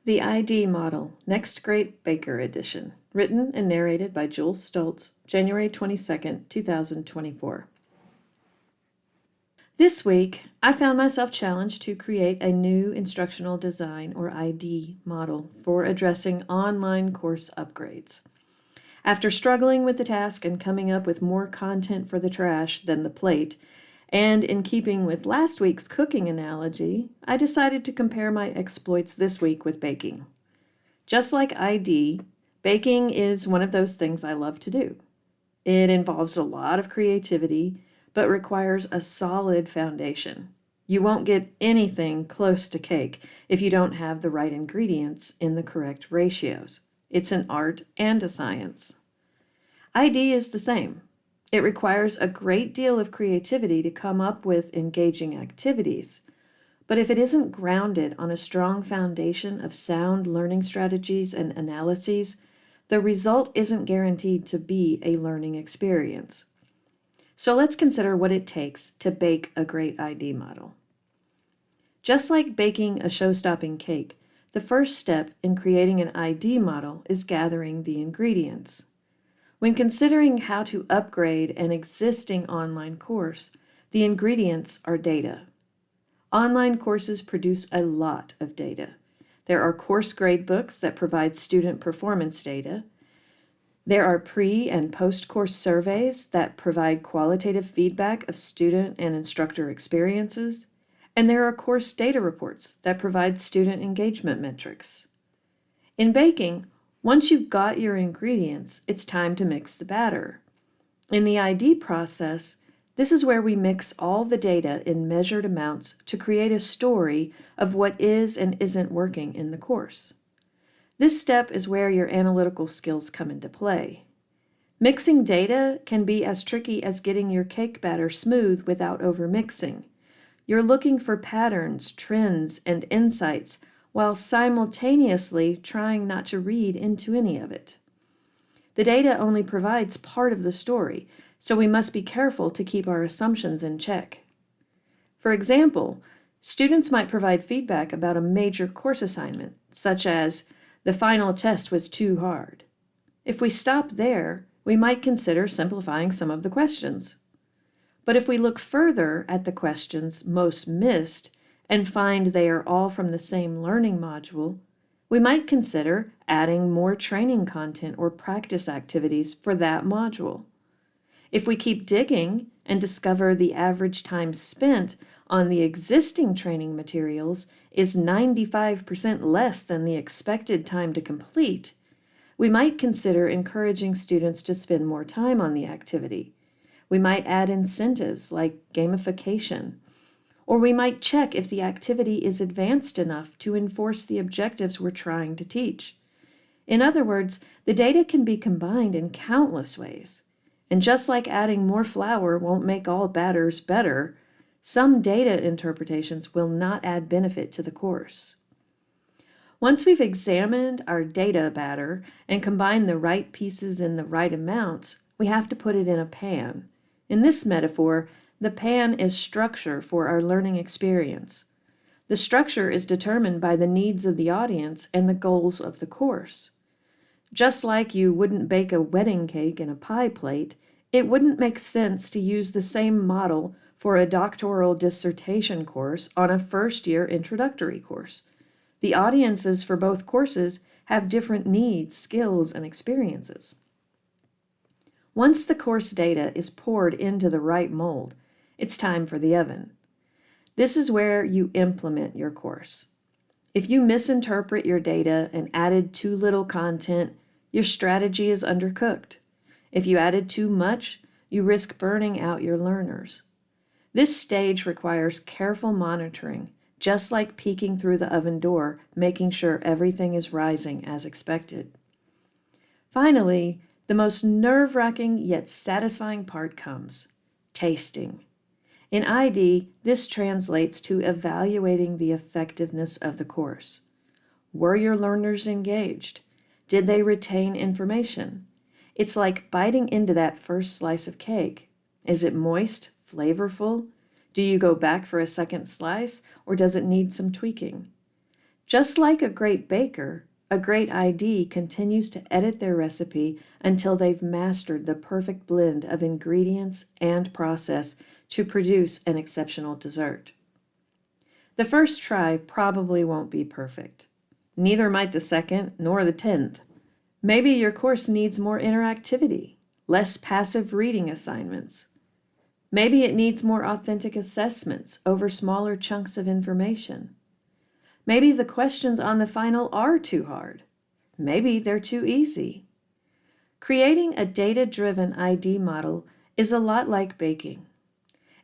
The ID Model, Next Great Baker Edition, written and narrated by Jules Stoltz, January 22nd, 2024. This week, I found myself challenged to create a new instructional design or ID model for addressing online course upgrades. After struggling with the task and coming up with more content for the trash than the plate, and in keeping with last week's cooking analogy, I decided to compare my exploits this week with baking. Just like ID, baking is one of those things I love to do. It involves a lot of creativity, but requires a solid foundation. You won't get anything close to cake if you don't have the right ingredients in the correct ratios. It's an art and a science. ID is the same. It requires a great deal of creativity to come up with engaging activities. But if it isn't grounded on a strong foundation of sound learning strategies and analyses, the result isn't guaranteed to be a learning experience. So let's consider what it takes to bake a great ID model. Just like baking a show-stopping cake, the first step in creating an ID model is gathering the ingredients. When considering how to upgrade an existing online course, the ingredients are data. Online courses produce a lot of data. There are course gradebooks that provide student performance data. There are pre- and post-course surveys that provide qualitative feedback of student and instructor experiences. And there are course data reports that provide student engagement metrics. In baking, once you've got your ingredients, it's time to mix the batter. In the ID process, this is where we mix all the data in measured amounts to create a story of what is and isn't working in the course. This step is where your analytical skills come into play. Mixing data can be as tricky as getting your cake batter smooth without overmixing. You're looking for patterns, trends, and insights while simultaneously trying not to read into any of it. The data only provides part of the story, so we must be careful to keep our assumptions in check. For example, students might provide feedback about a major course assignment, such as, "The final test was too hard." If we stop there, we might consider simplifying some of the questions. But if we look further at the questions most missed and find they are all from the same learning module, we might consider adding more training content or practice activities for that module. If we keep digging and discover the average time spent on the existing training materials is 95% less than the expected time to complete, we might consider encouraging students to spend more time on the activity. We might add incentives like gamification, or we might check if the activity is advanced enough to enforce the objectives we're trying to teach. In other words, the data can be combined in countless ways. And just like adding more flour won't make all batters better, some data interpretations will not add benefit to the course. Once we've examined our data batter and combined the right pieces in the right amounts, we have to put it in a pan. In this metaphor, the pan is structure for our learning experience. The structure is determined by the needs of the audience and the goals of the course. Just like you wouldn't bake a wedding cake in a pie plate, it wouldn't make sense to use the same model for a doctoral dissertation course on a first-year introductory course. The audiences for both courses have different needs, skills, and experiences. Once the course data is poured into the right mold, it's time for the oven. This is where you implement your course. If you misinterpret your data and added too little content, your strategy is undercooked. If you added too much, you risk burning out your learners. This stage requires careful monitoring, just like peeking through the oven door, making sure everything is rising as expected. Finally, the most nerve-wracking yet satisfying part comes: tasting. In ID, this translates to evaluating the effectiveness of the course. Were your learners engaged? Did they retain information? It's like biting into that first slice of cake. Is it moist, flavorful? Do you go back for a second slice, or does it need some tweaking? Just like a great baker, a great ID continues to edit their recipe until they've mastered the perfect blend of ingredients and process to produce an exceptional dessert. The first try probably won't be perfect. Neither might the second nor the 10th. Maybe your course needs more interactivity, less passive reading assignments. Maybe it needs more authentic assessments over smaller chunks of information. Maybe the questions on the final are too hard. Maybe they're too easy. Creating a data-driven ID model is a lot like baking.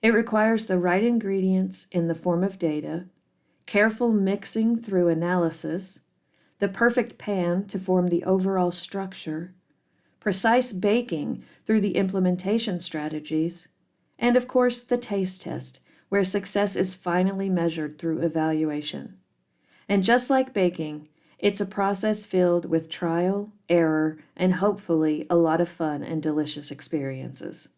It requires the right ingredients in the form of data, careful mixing through analysis, the perfect pan to form the overall structure, precise baking through the implementation strategies, and of course the taste test, where success is finally measured through evaluation. And just like baking, it's a process filled with trial, error, and hopefully a lot of fun and delicious experiences.